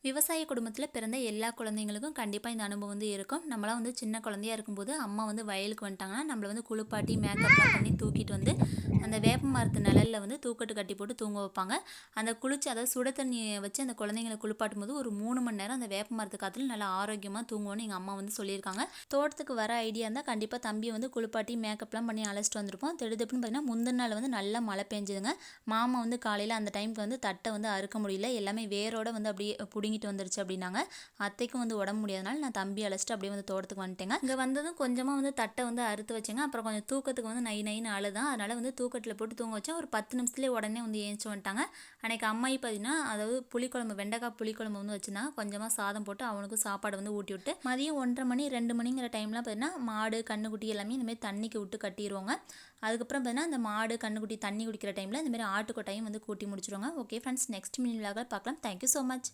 விவசாய குடும்பத்தில் பிறந்த எல்லா குழந்தைங்களுக்கும் கண்டிப்பாக இந்த அனுபவம் வந்து இருக்கும். நம்மளாம் வந்து சின்ன குழந்தையா இருக்கும்போது அம்மா வந்து வயலுக்கு வந்துட்டாங்கன்னா நம்மளை வந்து குளிப்பாட்டி மேக்கப்லாம் பண்ணி தூக்கிட்டு வந்து அந்த வேப்ப மரத்து நிழலில் வந்து தூக்கட்டு கட்டி போட்டு தூங்க வைப்பாங்க. அந்த குளிச்சு அதாவது சுட தண்ணியை வச்சு அந்த குழந்தைங்களை குளிப்பாட்டும் போது ஒரு 3 மணி நேரம் அந்த வேப்ப மரத்து காற்றுல நல்லா ஆரோக்கியமாக தூங்குவோன்னு எங்கள் அம்மா வந்து சொல்லியிருக்காங்க. தோட்டத்துக்கு வர ஐடியா இருந்தால் கண்டிப்பாக தம்பியை வந்து குளிப்பாட்டி மேக்கப்லாம் பண்ணி அழைச்சிட்டு வந்திருப்போம். திடுதுப்புன்னு பார்த்தீங்கன்னா முந்தின நாள் வந்து நல்லா மழை பெஞ்சுதுங்க. மாமா வந்து காலையில் அந்த டைமுக்கு வந்து தட்டை வந்து அறுக்க முடியல, எல்லாமே வேரோட வந்து அப்படியே பிடுங்கிட்டு வந்துருச்சு அப்படின்னாங்க. அத்தைக்கும் வந்து உடம்பு முடியாதனால நான் தம்பி அழைச்சிட்டு அப்படியே வந்து தோட்டத்துக்கு வந்துட்டேங்க. இங்கே வந்ததும் கொஞ்சமாக வந்து தட்டை வந்து அறுத்து வச்சேங்க. அப்புறம் கொஞ்சம் தூக்கத்துக்கு வந்து நை நைன்னு அழுதான். அதனால் வந்து தூக்கத்தில் போட்டு தூங்க வச்சேன். ஒரு 10 நிமிஷத்துலேயே உடனே வந்து ஏஞ்சி வந்துட்டாங்க. அன்றைக்கி அம்மாயி பார்த்தீங்கன்னா அதாவது புளிக்குழம்பு வெண்டைக்காய் புளிக்குழம்பு வந்து வச்சுருந்தாங்க. கொஞ்சமாக சாதம் போட்டு அவனுக்கும் சாப்பாடு வந்து ஊட்டி விட்டு மதியம் 1:30 மணி 2 மணிங்கிற டைம்லாம் பார்த்தீங்கன்னா மாடு கண்ணுக்குட்டி எல்லாமே இந்தமாதிரி தண்ணிக்கு விட்டு கட்டிடுவோங்க. அதுக்கப்புறம் பார்த்தீங்கன்னா அந்த மாடு கண்ணுக்குட்டி தண்ணி குடிக்கிற டைமில் இந்தமாதிரி ஆட்டுக்கொட்டையும் வந்து கூட்டி முடிச்சிருவாங்க. ஓகே ஃப்ரெண்ட்ஸ், நெக்ஸ்ட் மினி விலாகில் பார்க்கலாம். Thank you so much.